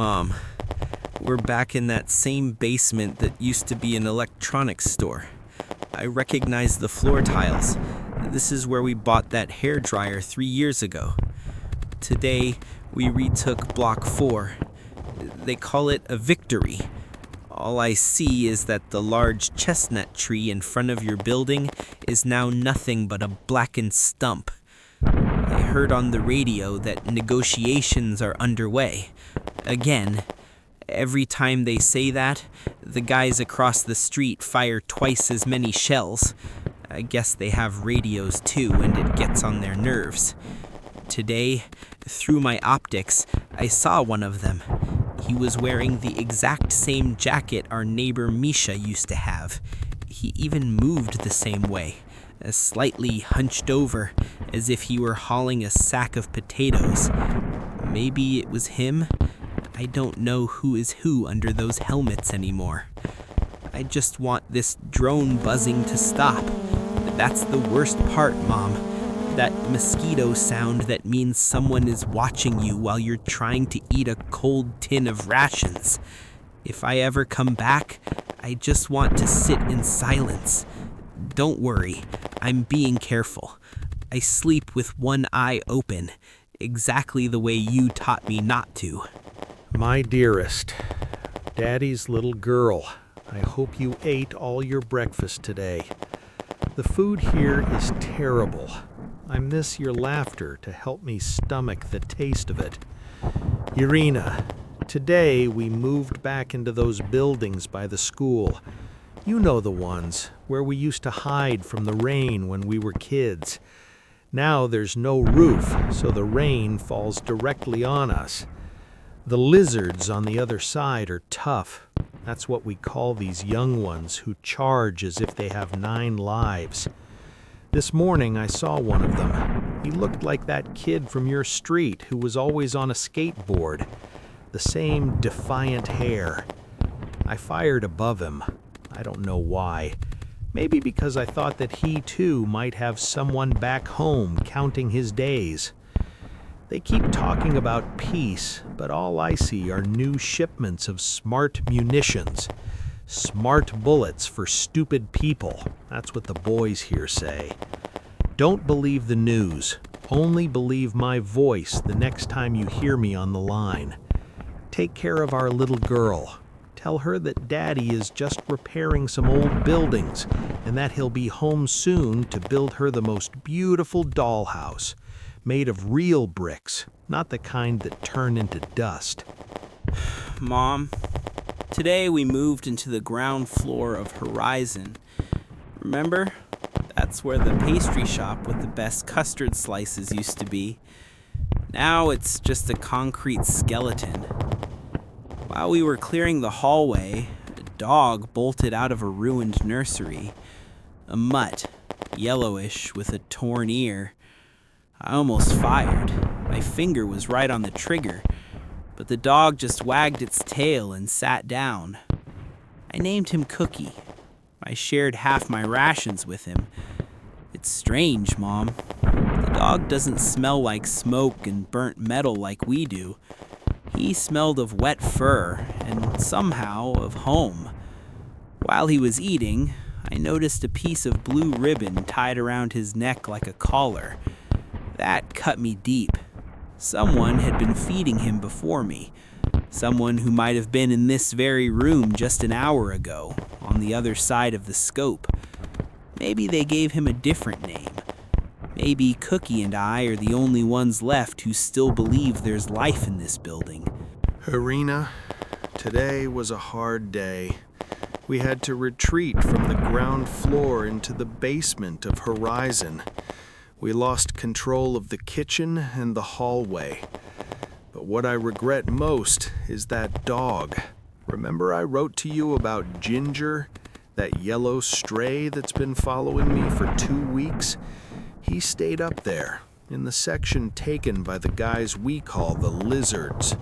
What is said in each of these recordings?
Mom, we're back in that same basement that used to be an electronics store. I recognize the floor tiles. This is where we bought that hairdryer 3 years ago. Today, we retook Block 4. They call it a victory. All I see is that the large chestnut tree in front of your building is now nothing but a blackened stump. I heard on the radio that negotiations are underway. Again, every time they say that, the guys across the street fire twice as many shells. I guess they have radios too, and it gets on their nerves. Today, through my optics, I saw one of them. He was wearing the exact same jacket our neighbor Misha used to have. He even moved the same way, slightly hunched over, as if he were hauling a sack of potatoes. Maybe it was him? I don't know who is who under those helmets anymore. I just want this drone buzzing to stop. That's the worst part, Mom. That mosquito sound that means someone is watching you while you're trying to eat a cold tin of rations. If I ever come back, I just want to sit in silence. Don't worry, I'm being careful. I sleep with one eye open, exactly the way you taught me not to. My dearest, Daddy's little girl, I hope you ate all your breakfast today. The food here is terrible. I miss your laughter to help me stomach the taste of it. Irina, today we moved back into those buildings by the school. You know the ones, where we used to hide from the rain when we were kids. Now there's no roof, so the rain falls directly on us. The lizards on the other side are tough. That's what we call these young ones who charge as if they have 9 lives. This morning I saw one of them. He looked like that kid from your street who was always on a skateboard. The same defiant hair. I fired above him. I don't know why. Maybe because I thought that he too might have someone back home counting his days. They keep talking about peace, but all I see are new shipments of smart munitions. Smart bullets for stupid people. That's what the boys here say. Don't believe the news. Only believe my voice the next time you hear me on the line. Take care of our little girl. Tell her that Daddy is just repairing some old buildings and that he'll be home soon to build her the most beautiful dollhouse, made of real bricks, not the kind that turn into dust. Mom, today we moved into the ground floor of Horizon. Remember? That's where the pastry shop with the best custard slices used to be. Now it's just a concrete skeleton. While we were clearing the hallway, a dog bolted out of a ruined nursery. A mutt, yellowish with a torn ear. I almost fired. My finger was right on the trigger, but the dog just wagged its tail and sat down. I named him Cookie. I shared half my rations with him. It's strange, Mom. The dog doesn't smell like smoke and burnt metal like we do. He smelled of wet fur and somehow of home. While he was eating, I noticed a piece of blue ribbon tied around his neck like a collar. That cut me deep. Someone had been feeding him before me. Someone who might have been in this very room just an hour ago, on the other side of the scope. Maybe they gave him a different name. Maybe Cookie and I are the only ones left who still believe there's life in this building. Irina, today was a hard day. We had to retreat from the ground floor into the basement of Horizon. We lost control of the kitchen and the hallway. But what I regret most is that dog. Remember I wrote to you about Ginger, that yellow stray that's been following me for 2 weeks? He stayed up there, in the section taken by the guys we call the lizards.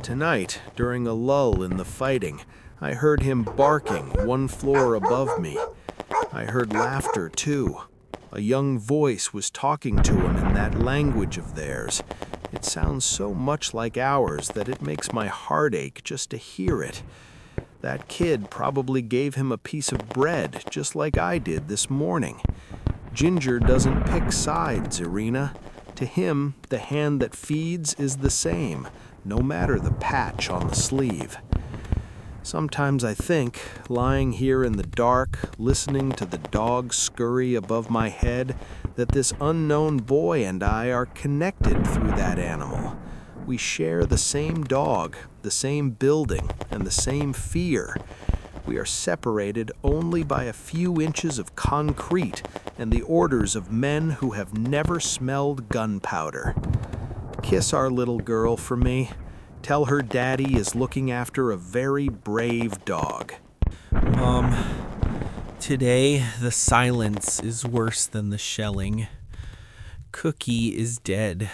Tonight, during a lull in the fighting, I heard him barking 1 floor above me. I heard laughter too. A young voice was talking to him in that language of theirs. It sounds so much like ours that it makes my heart ache just to hear it. That kid probably gave him a piece of bread, just like I did this morning. Ginger doesn't pick sides, Irina. To him, the hand that feeds is the same, no matter the patch on the sleeve. Sometimes I think, lying here in the dark, listening to the dogs scurry above my head, that this unknown boy and I are connected through that animal. We share the same dog, the same building, and the same fear. We are separated only by a few inches of concrete and the orders of men who have never smelled gunpowder. Kiss our little girl for me. Tell her Daddy is looking after a very brave dog. Mom, today the silence is worse than the shelling. Cookie is dead.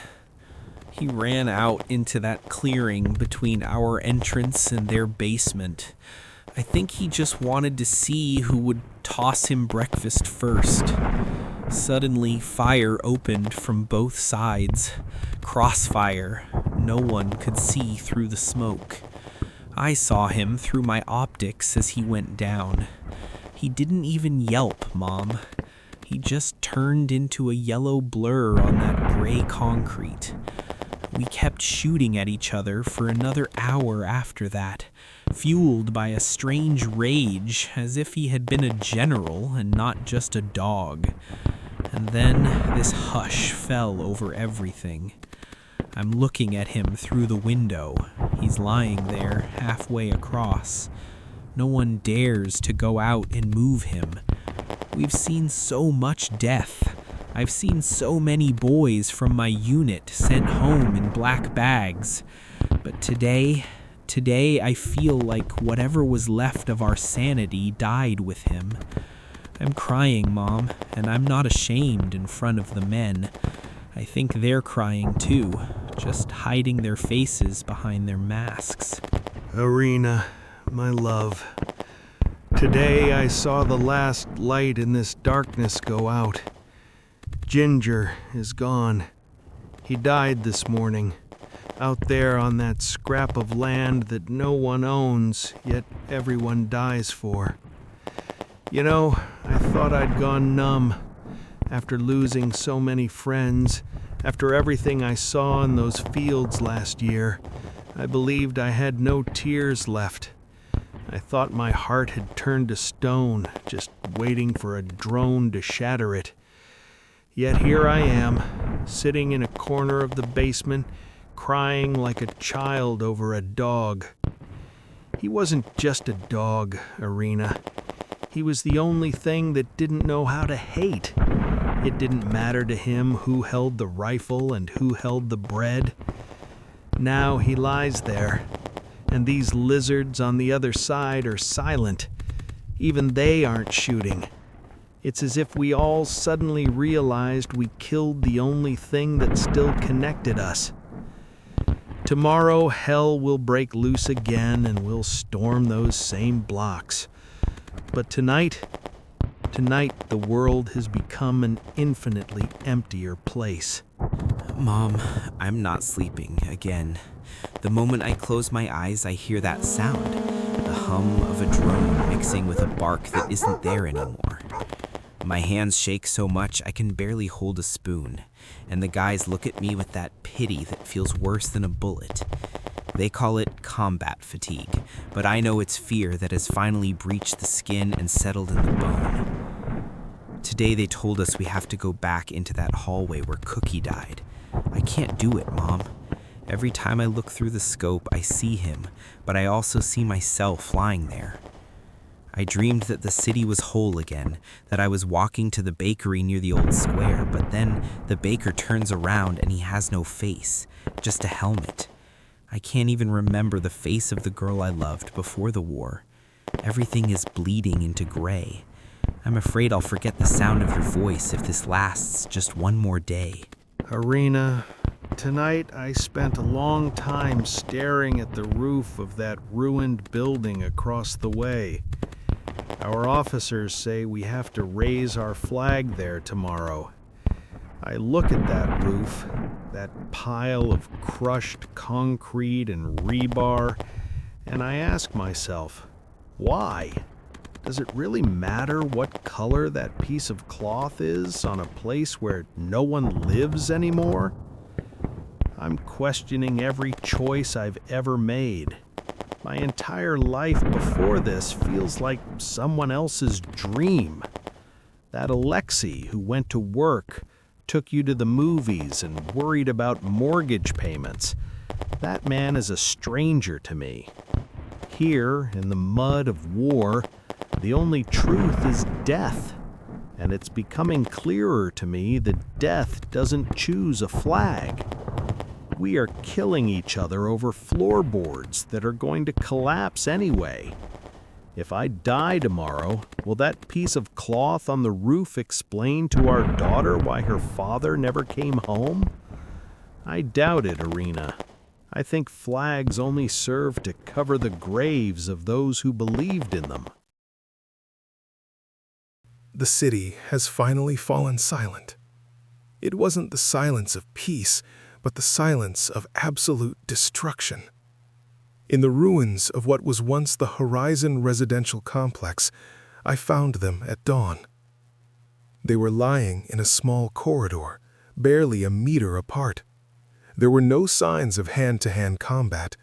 He ran out into that clearing between our entrance and their basement. I think he just wanted to see who would toss him breakfast first. Suddenly, fire opened from both sides. Crossfire. No one could see through the smoke. I saw him through my optics as he went down. He didn't even yelp, Mom. He just turned into a yellow blur on that gray concrete. We kept shooting at each other for another hour after that, fueled by a strange rage, as if he had been a general and not just a dog. And then this hush fell over everything. I'm looking at him through the window. He's lying there, halfway across. No one dares to go out and move him. We've seen so much death. I've seen so many boys from my unit sent home in black bags. But today I feel like whatever was left of our sanity died with him. I'm crying, Mom, and I'm not ashamed in front of the men. I think they're crying too, just hiding their faces behind their masks. Irina, my love. Today I saw the last light in this darkness go out. Ginger is gone. He died this morning, out there on that scrap of land that no one owns, yet everyone dies for. You know, I thought I'd gone numb. After losing so many friends, after everything I saw in those fields last year, I believed I had no tears left. I thought my heart had turned to stone, just waiting for a drone to shatter it. Yet here I am, sitting in a corner of the basement, crying like a child over a dog. He wasn't just a dog, Irina. He was the only thing that didn't know how to hate. It didn't matter to him who held the rifle and who held the bread. Now he lies there, and these lizards on the other side are silent. Even they aren't shooting. It's as if we all suddenly realized we killed the only thing that still connected us. Tomorrow, hell will break loose again and we'll storm those same blocks. But tonight, the world has become an infinitely emptier place. Mom, I'm not sleeping again. The moment I close my eyes, I hear that sound, the hum of a drone mixing with a bark that isn't there anymore. My hands shake so much I can barely hold a spoon, and the guys look at me with that pity that feels worse than a bullet. They call it combat fatigue, but I know it's fear that has finally breached the skin and settled in the bone. Today they told us we have to go back into that hallway where Cookie died. I can't do it, Mom. Every time I look through the scope, I see him, but I also see myself lying there. I dreamed that the city was whole again, that I was walking to the bakery near the old square, but then the baker turns around and he has no face, just a helmet. I can't even remember the face of the girl I loved before the war. Everything is bleeding into gray. I'm afraid I'll forget the sound of your voice if this lasts just one more day. Irina, tonight I spent a long time staring at the roof of that ruined building across the way. Our officers say we have to raise our flag there tomorrow. I look at that roof, that pile of crushed concrete and rebar, and I ask myself, why? Does it really matter what color that piece of cloth is on a place where no one lives anymore? I'm questioning every choice I've ever made. My entire life before this feels like someone else's dream. That Alexei who went to work, took you to the movies, and worried about mortgage payments, that man is a stranger to me. Here, in the mud of war, the only truth is death, and it's becoming clearer to me that death doesn't choose a flag. We are killing each other over floorboards that are going to collapse anyway. If I die tomorrow, will that piece of cloth on the roof explain to our daughter why her father never came home? I doubt it, Irina. I think flags only serve to cover the graves of those who believed in them. The city has finally fallen silent. It wasn't the silence of peace, but the silence of absolute destruction. In the ruins of what was once the Horizon residential complex, I found them at dawn. They were lying in a small corridor, barely a meter apart. There were no signs of hand-to-hand combat.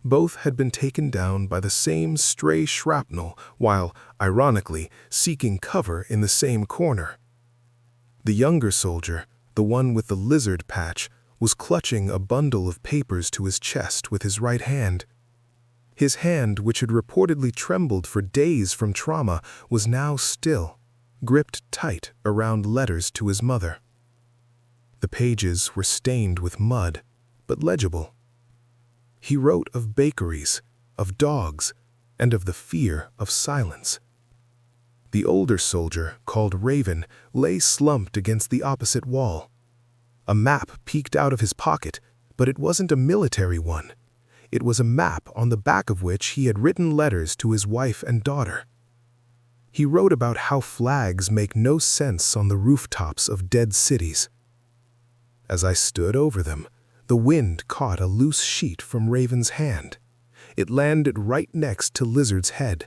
Both had been taken down by the same stray shrapnel while, ironically, seeking cover in the same corner. The younger soldier, the one with the lizard patch, was clutching a bundle of papers to his chest with his right hand. His hand, which had reportedly trembled for days from trauma, was now still, gripped tight around letters to his mother. The pages were stained with mud, but legible. He wrote of bakeries, of dogs, and of the fear of silence. The older soldier, called Raven, lay slumped against the opposite wall. A map peeked out of his pocket, but it wasn't a military one. It was a map on the back of which he had written letters to his wife and daughter. He wrote about how flags make no sense on the rooftops of dead cities. As I stood over them, the wind caught a loose sheet from Raven's hand. It landed right next to Lizard's head.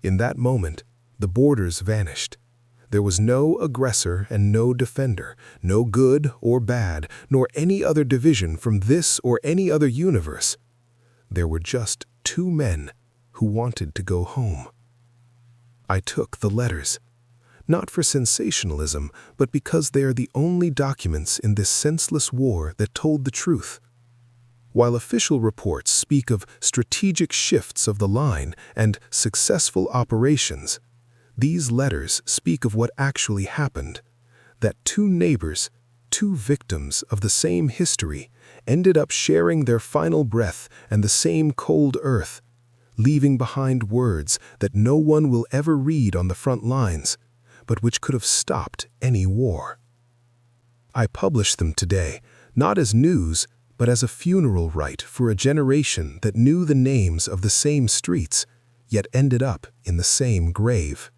In that moment, the borders vanished. There was no aggressor and no defender, no good or bad, nor any other division from this or any other universe. There were just two men who wanted to go home. I took the letters, not for sensationalism, but because they are the only documents in this senseless war that told the truth. While official reports speak of strategic shifts of the line and successful operations, these letters speak of what actually happened, that two neighbors, two victims of the same history, ended up sharing their final breath and the same cold earth, leaving behind words that no one will ever read on the front lines, but which could have stopped any war. I publish them today, not as news, but as a funeral rite for a generation that knew the names of the same streets, yet ended up in the same grave.